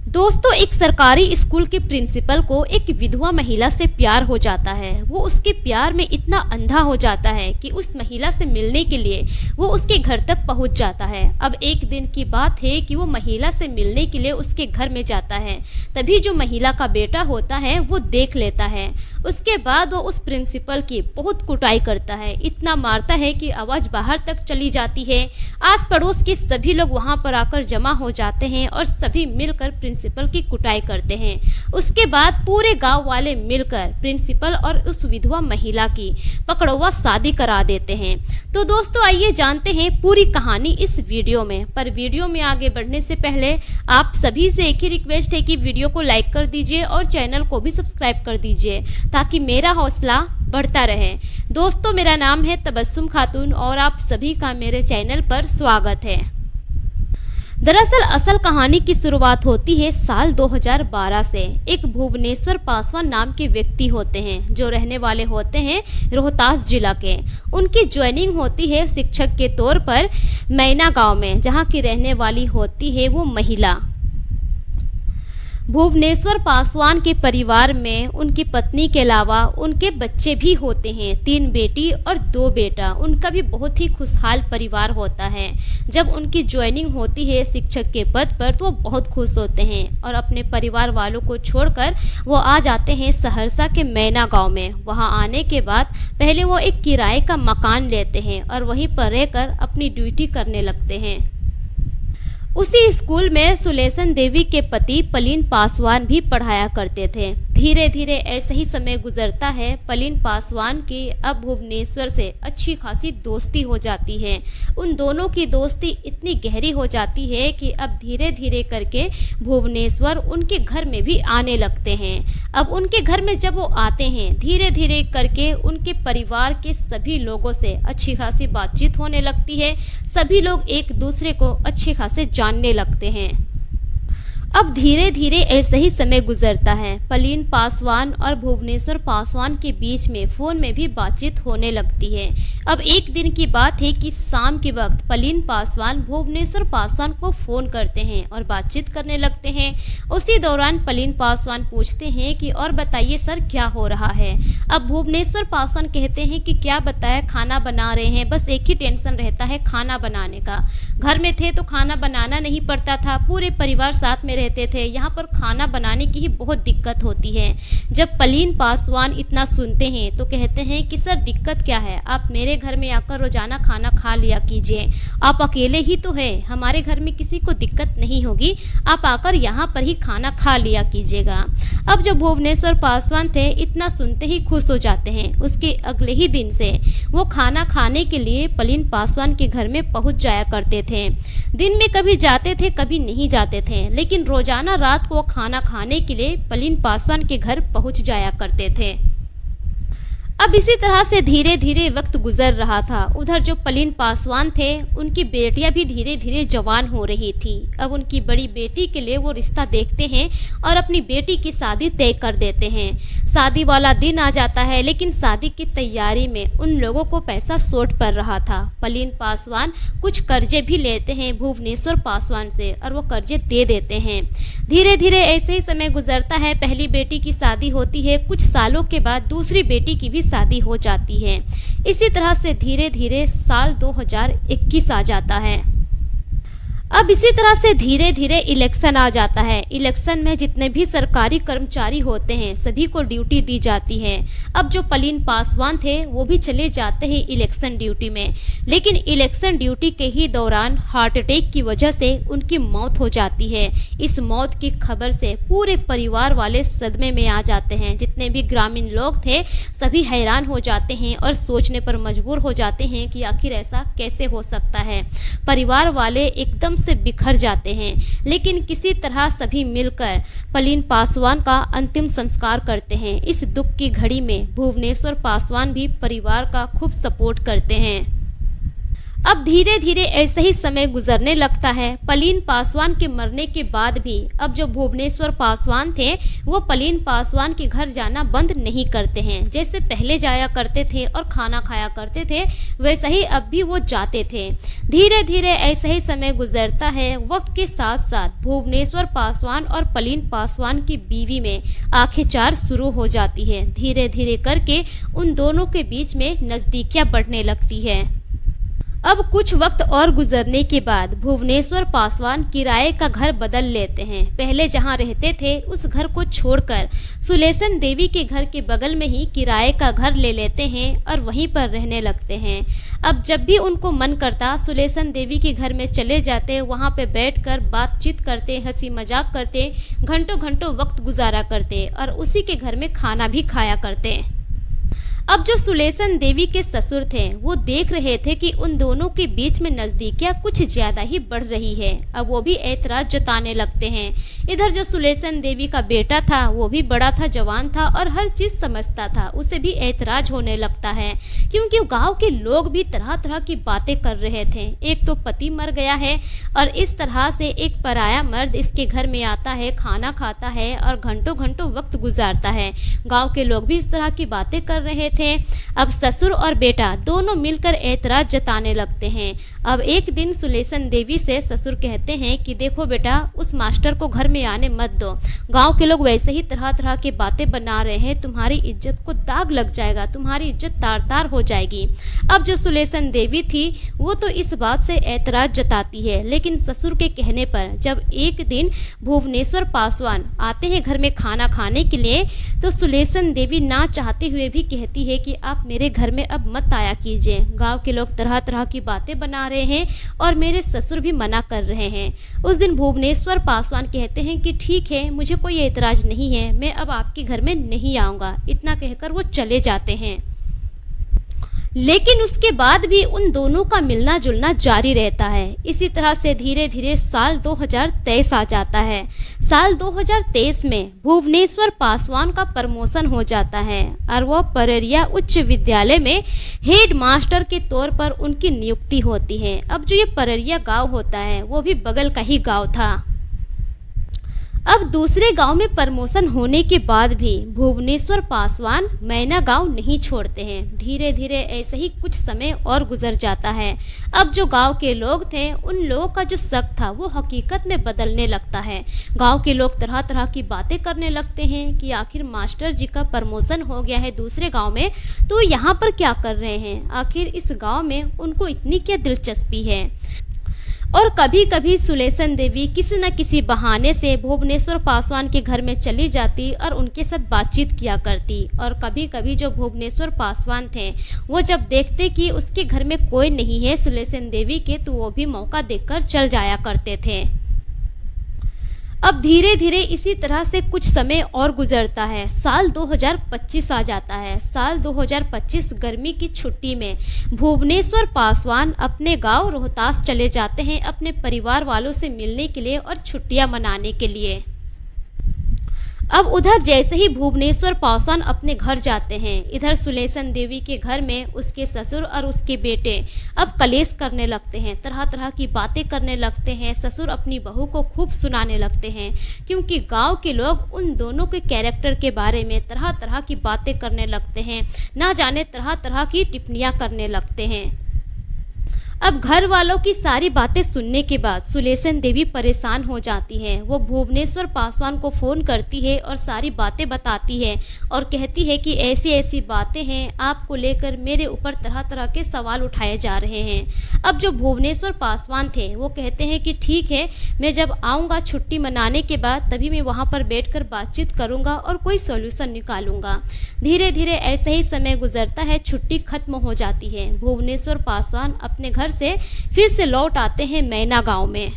दोस्तों, एक सरकारी स्कूल के प्रिंसिपल को एक विधवा महिला से प्यार हो जाता है। वो उसके प्यार में इतना अंधा हो जाता है कि उस महिला से मिलने के लिए वो उसके घर तक पहुंच जाता है। अब एक दिन की बात है कि वो महिला से मिलने के लिए उसके घर में जाता है। तभी जो महिला का बेटा होता है वो देख लेता है। उसके बाद वो उस प्रिंसिपल की बहुत कुटाई करता है, इतना मारता है कि आवाज़ बाहर तक चली जाती है। आस पड़ोस के सभी लोग वहाँ पर आकर जमा हो जाते हैं और सभी मिलकर प्रिंसिपल की कुटाई करते हैं। उसके बाद पूरे गांव वाले मिलकर प्रिंसिपल और उस विधवा महिला की पकड़वा शादी करा देते हैं। तो दोस्तों, आइए जानते हैं पूरी कहानी इस वीडियो में। पर वीडियो में आगे बढ़ने से पहले आप सभी से एक ही रिक्वेस्ट है कि वीडियो को लाइक कर दीजिए और चैनल को भी सब्सक्राइब कर दीजिए ताकि मेरा हौसला बढ़ता रहे। दोस्तों, मेरा नाम है तबस्सुम खातून और आप सभी का मेरे चैनल पर स्वागत है। दरअसल असल कहानी की शुरुआत होती है साल 2012 से। एक भुवनेश्वर पासवान नाम के व्यक्ति होते हैं जो रहने वाले होते हैं रोहतास जिला के। उनकी ज्वाइनिंग होती है शिक्षक के तौर पर मैना गांव में, जहां की रहने वाली होती है वो महिला। भुवनेश्वर पासवान के परिवार में उनकी पत्नी के अलावा उनके बच्चे भी होते हैं, 3 बेटी और 2 बेटा। उनका भी बहुत ही खुशहाल परिवार होता है। जब उनकी ज्वाइनिंग होती है शिक्षक के पद पर तो वो बहुत खुश होते हैं और अपने परिवार वालों को छोड़कर वो आ जाते हैं सहरसा के मैना गांव में। वहां आने के बाद पहले वो एक किराए का मकान लेते हैं और वहीं पर रहकर अपनी ड्यूटी करने लगते हैं। उसी स्कूल में सुलेसन देवी के पति पलीन पासवान भी पढ़ाया करते थे। धीरे धीरे ऐसे ही समय गुजरता है। पलीन पासवान की अब भुवनेश्वर से अच्छी खासी दोस्ती हो जाती है। उन दोनों की दोस्ती इतनी गहरी हो जाती है कि अब धीरे धीरे करके भुवनेश्वर उनके घर में भी आने लगते हैं। अब उनके घर में जब वो आते हैं, धीरे धीरे करके उनके परिवार के सभी लोगों से अच्छी खासी बातचीत होने लगती है। सभी लोग एक दूसरे को अच्छे खासे जानने लगते हैं। अब धीरे धीरे ऐसे ही समय गुजरता है। पलीन पासवान और भुवनेश्वर पासवान के बीच में फ़ोन में भी बातचीत होने लगती है। अब एक दिन की बात है कि शाम के वक्त पलीन पासवान भुवनेश्वर पासवान को फ़ोन करते हैं और बातचीत करने लगते हैं। उसी दौरान पलीन पासवान पूछते हैं कि और बताइए सर, क्या हो रहा है। अब भुवनेश्वर पासवान कहते हैं कि क्या बताया, खाना बना रहे हैं, बस एक ही टेंशन रहता है खाना बनाने का। घर में थे तो खाना बनाना नहीं पड़ता था, पूरे परिवार साथ में रहते थे। यहाँ पर खाना बनाने की ही बहुत दिक्कत होती है। जब पलीन पासवान इतना सुनते हैं तो कहते हैं कि सर दिक्कत क्या है, आप मेरे घर में आकर रोजाना खाना खा लिया कीजिए। आप अकेले ही तो हैं, हमारे घर में किसी को दिक्कत नहीं होगी, आप आकर यहाँ पर ही खाना खा लिया कीजिएगा। अब जो भुवनेश्वर पासवान थे इतना सुनते ही खुश हो जाते हैं। उसके अगले ही दिन से वो खाना खाने के लिए पलीन पासवान के घर में पहुँच जाया करते थे। दिन में कभी जाते थे कभी नहीं जाते थे, लेकिन रोजाना रात को खाना खाने के लिए पलीन पासवान के घर पहुंच जाया करते थे। अब इसी तरह से धीरे धीरे वक्त गुजर रहा था। उधर जो पलीन पासवान थे उनकी बेटियां भी धीरे धीरे जवान हो रही थी। अब उनकी बड़ी बेटी के लिए वो रिश्ता देखते हैं और अपनी बेटी की शादी तय कर देते हैं। शादी वाला दिन आ जाता है, लेकिन शादी की तैयारी में उन लोगों को पैसा शॉर्ट पड़ रहा था। पलीन पासवान कुछ कर्जे भी लेते हैं भुवनेश्वर पासवान से और वो कर्जे दे देते हैं। धीरे धीरे ऐसे ही समय गुजरता है। पहली बेटी की शादी होती है, कुछ सालों के बाद दूसरी बेटी की भी शादी हो जाती है। इसी तरह से धीरे धीरे साल 2021 आ जाता है। अब इसी तरह से धीरे धीरे इलेक्शन आ जाता है। इलेक्शन में जितने भी सरकारी कर्मचारी होते हैं सभी को ड्यूटी दी जाती है। अब जो पलीन पासवान थे वो भी चले जाते हैं इलेक्शन ड्यूटी में, लेकिन इलेक्शन ड्यूटी के ही दौरान हार्ट अटैक की वजह से उनकी मौत हो जाती है। इस मौत की खबर से पूरे परिवार वाले सदमे में आ जाते हैं। जितने भी ग्रामीण लोग थे सभी हैरान हो जाते हैं और सोचने पर मजबूर हो जाते हैं कि आखिर ऐसा कैसे हो सकता है। परिवार वाले एकदम से बिखर जाते हैं, लेकिन किसी तरह सभी मिलकर पलीन पासवान का अंतिम संस्कार करते हैं। इस दुख की घड़ी में भुवनेश्वर पासवान भी परिवार का खूब सपोर्ट करते हैं। अब धीरे धीरे ऐसे ही समय गुजरने लगता है। पलीन पासवान के मरने के बाद भी अब जो भुवनेश्वर पासवान थे वो पलीन पासवान के घर जाना बंद नहीं करते हैं। जैसे पहले जाया करते थे और खाना खाया करते थे वैसे ही अब भी वो जाते थे। धीरे धीरे ऐसे ही समय गुजरता है। वक्त के साथ साथ भुवनेश्वर पासवान और पलीन पासवान की बीवी में आखिरकार शुरू हो जाती है। धीरे धीरे करके उन दोनों के बीच में नज़दीकियां बढ़ने लगती है। अब कुछ वक्त और गुजरने के बाद भुवनेश्वर पासवान किराए का घर बदल लेते हैं। पहले जहां रहते थे उस घर को छोड़कर सुलेसन देवी के घर के बगल में ही किराए का घर ले लेते हैं और वहीं पर रहने लगते हैं। अब जब भी उनको मन करता सुलेसन देवी के घर में चले जाते, वहां पे बैठकर बातचीत करते, हंसी मजाक करते, घंटों घंटों वक्त गुजारा करते और उसी के घर में खाना भी खाया करते। अब जो सुलेसन देवी के ससुर थे वो देख रहे थे कि उन दोनों के बीच में नजदीकियां कुछ ज्यादा ही बढ़ रही है। अब वो भी ऐतराज जताने लगते हैं। इधर जो सुलेसन देवी का बेटा था वो भी बड़ा था, जवान था और हर चीज समझता था, उसे भी ऐतराज होने लगता है क्योंकि गांव के लोग भी तरह तरह की बातें कर रहे थे। एक तो पति मर गया है और इस तरह से एक पराया मर्द इसके घर में आता है, खाना खाता है और घंटों घंटों वक्त गुजारता है। गाँव के लोग भी इस तरह की बातें कर रहे थे। अब ससुर और बेटा दोनों मिलकर ऐतराज जताने लगते हैं। अब एक दिन सुलेसन देवी से ससुर कहते हैं कि देखो बेटा, उस मास्टर को घर में आने मत दो। गांव के लोग वैसे ही तरह तरह की बातें बना रहे हैं, तुम्हारी इज्जत को दाग लग जाएगा, तुम्हारी इज्जत तार तार हो जाएगी। अब जो सुलेसन देवी थी वो तो इस बात से ऐतराज जताती है, लेकिन ससुर के कहने पर जब एक दिन भुवनेश्वर पासवान आते हैं घर में खाना खाने के लिए तो सुलेसन देवी ना चाहते हुए भी कहती है कि आप मेरे घर में अब मत आया कीजिए। गांव के लोग तरह तरह की बातें बना रहे हैं और मेरे ससुर भी मना कर रहे हैं। उस दिन भुवनेश्वर पासवान कहते हैं कि ठीक है, मुझे कोई एतराज नहीं है, मैं अब आपके घर में नहीं आऊँगा। इतना कहकर वो चले जाते हैं। लेकिन उसके बाद भी उन दोनों का मिलना जुलना जारी रहता है। इसी तरह से धीरे धीरे साल 2023 आ जाता है। साल 2023 में भुवनेश्वर पासवान का प्रमोशन हो जाता है और वो पररिया उच्च विद्यालय में हेड मास्टर के तौर पर उनकी नियुक्ति होती है। अब जो ये पररिया गांव होता है वो भी बगल का ही गांव था। अब दूसरे गांव में प्रमोशन होने के बाद भी भुवनेश्वर पासवान मैना गांव नहीं छोड़ते हैं। धीरे धीरे ऐसे ही कुछ समय और गुजर जाता है। अब जो गांव के लोग थे उन लोगों का जो शक था वो हकीकत में बदलने लगता है। गांव के लोग तरह तरह की बातें करने लगते हैं कि आखिर मास्टर जी का प्रमोशन हो गया है दूसरे गाँव में, तो यहाँ पर क्या कर रहे हैं, आखिर इस गाँव में उनको इतनी क्या दिलचस्पी है। और कभी कभी सुलेसन देवी किसी न किसी बहाने से भुवनेश्वर पासवान के घर में चली जाती और उनके साथ बातचीत किया करती। और कभी कभी जो भुवनेश्वर पासवान थे वो जब देखते कि उसके घर में कोई नहीं है सुलेसन देवी के, तो वो भी मौका देखकर चल जाया करते थे। अब धीरे धीरे इसी तरह से कुछ समय और गुजरता है। साल 2025 आ जाता है। साल 2025 गर्मी की छुट्टी में भुवनेश्वर पासवान अपने गांव रोहतास चले जाते हैं अपने परिवार वालों से मिलने के लिए और छुट्टियां मनाने के लिए। अब उधर जैसे ही भुवनेश्वर पासवान अपने घर जाते हैं, इधर सुलेसन देवी के घर में उसके ससुर और उसके बेटे अब कलेश करने लगते हैं, तरह तरह की बातें करने लगते हैं। ससुर अपनी बहू को खूब सुनाने लगते हैं क्योंकि गांव के लोग उन दोनों के कैरेक्टर के बारे में तरह तरह की बातें करने लगते हैं, ना जाने तरह तरह की टिप्पणियां करने लगते हैं। अब घर वालों की सारी बातें सुनने के बाद सुलेसन देवी परेशान हो जाती हैं। वो भुवनेश्वर पासवान को फ़ोन करती है और सारी बातें बताती है और कहती है कि ऐसी ऐसी बातें हैं, आपको लेकर मेरे ऊपर तरह तरह के सवाल उठाए जा रहे हैं। अब जो भुवनेश्वर पासवान थे वो कहते हैं कि ठीक है, मैं जब आऊँगा छुट्टी मनाने के बाद तभी मैं वहाँ पर बैठकर बातचीत करूँगा और कोई सोल्यूशन निकालूंगा। धीरे धीरे ऐसे ही समय गुजरता है, छुट्टी खत्म हो जाती है। भुवनेश्वर पासवान अपने घर से फिर से लौट आते हैं मैना गांव में।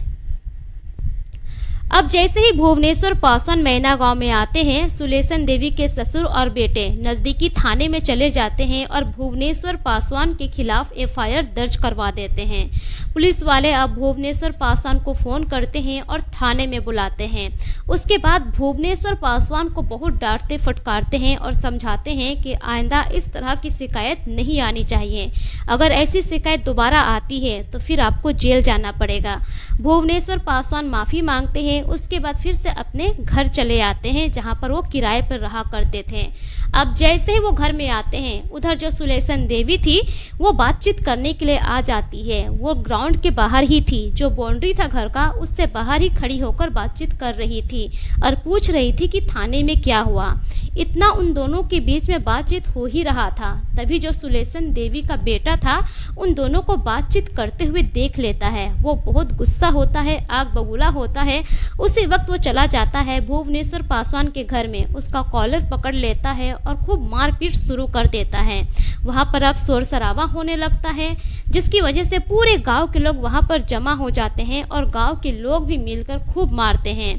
अब जैसे ही भुवनेश्वर पासवान मैना गांव में आते हैं, सुलेसन देवी के ससुर और बेटे नजदीकी थाने में चले जाते हैं और भुवनेश्वर पासवान के खिलाफ एफआईआर दर्ज करवा देते हैं। पुलिस वाले अब भुवनेश्वर पासवान को फोन करते हैं और थाने में बुलाते हैं। उसके बाद भुवनेश्वर पासवान को बहुत डांटते फटकारते हैं और समझाते हैं कि आइंदा इस तरह की शिकायत नहीं आनी चाहिए। अगर ऐसी शिकायत दोबारा आती है तो फिर आपको जेल जाना पड़ेगा। भुवनेश्वर पासवान माफ़ी मांगते हैं। उसके बाद फिर से अपने घर चले आते हैं जहां पर वो किराए पर रहा करते थे। अब जैसे ही वो घर में आते हैं, उधर जो सुलेसन देवी थी वो बातचीत करने के लिए आ जाती है। वो ग्राउंड के बाहर ही थी, जो बाउंड्री था घर का उससे बाहर ही खड़ी होकर बातचीत कर रही थी और पूछ रही थी कि थाने में क्या हुआ। इतना उन दोनों के बीच में बातचीत हो ही रहा था, तभी जो सुलेसन देवी का बेटा था उन दोनों को बातचीत करते हुए देख लेता है। वो बहुत गुस्सा होता है, आग बबूला होता है। उसी वक्त वो चला जाता है भुवनेश्वर पासवान के घर में, उसका कॉलर पकड़ लेता है और खूब मारपीट शुरू कर देता है। वहाँ पर अब शोर शराबा होने लगता है, जिसकी वजह से पूरे गांव के लोग वहाँ पर जमा हो जाते हैं और गांव के लोग भी मिलकर खूब मारते हैं।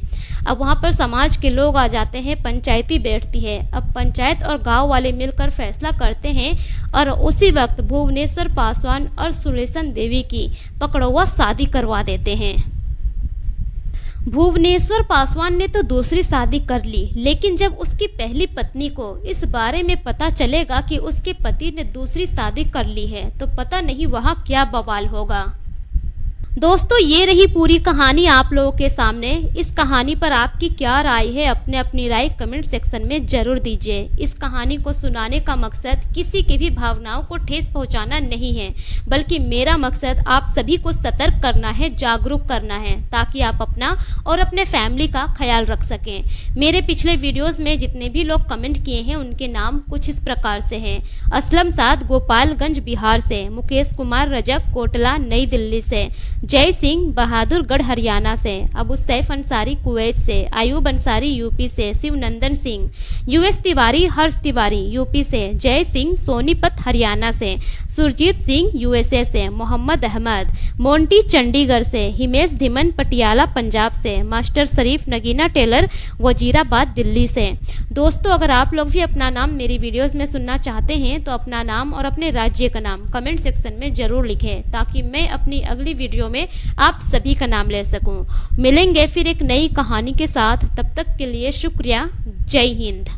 अब वहाँ पर समाज के लोग आ जाते हैं, पंचायती बैठती है। अब पंचायत और गांव वाले मिलकर फैसला करते हैं और उसी वक्त भुवनेश्वर पासवान और सुलेसन देवी की पकड़वा शादी करवा देते हैं। भुवनेश्वर पासवान ने तो दूसरी शादी कर ली, लेकिन जब उसकी पहली पत्नी को इस बारे में पता चलेगा कि उसके पति ने दूसरी शादी कर ली है तो पता नहीं वहाँ क्या बवाल होगा। दोस्तों, ये रही पूरी कहानी आप लोगों के सामने। इस कहानी पर आपकी क्या राय है, अपनी राय कमेंट सेक्शन में जरूर दीजिए। इस कहानी को सुनाने का मकसद किसी की भी भावनाओं को ठेस पहुंचाना नहीं है, बल्कि मेरा मकसद आप सभी को सतर्क करना है, जागरूक करना है, ताकि आप अपना और अपने फैमिली का ख्याल रख सकें। मेरे पिछले वीडियोस में जितने भी लोग कमेंट किए हैं उनके नाम कुछ इस प्रकार से हैं। असलम साद गोपालगंज बिहार से, मुकेश कुमार रजक कोटला नई दिल्ली से, जय सिंह बहादुरगढ़ हरियाणा से, अबू सैफ अंसारी कुवैत से, आयूब अंसारी यूपी से, शिवनंदन सिंह, यूएस तिवारी हर्ष तिवारी यूपी से, जय सिंह सोनीपत हरियाणा से, सुरजीत सिंह यूएसए से, मोहम्मद अहमद मोंटी चंडीगढ़ से, हिमेश धिमन पटियाला पंजाब से, मास्टर शरीफ नगीना टेलर वजीराबाद दिल्ली से। दोस्तों, अगर आप लोग भी अपना नाम मेरी वीडियोस में सुनना चाहते हैं तो अपना नाम और अपने राज्य का नाम कमेंट सेक्शन में जरूर लिखें, ताकि मैं अपनी अगली वीडियो में आप सभी का नाम ले सकूं। मिलेंगे फिर एक नई कहानी के साथ, तब तक के लिए शुक्रिया। जय हिंद।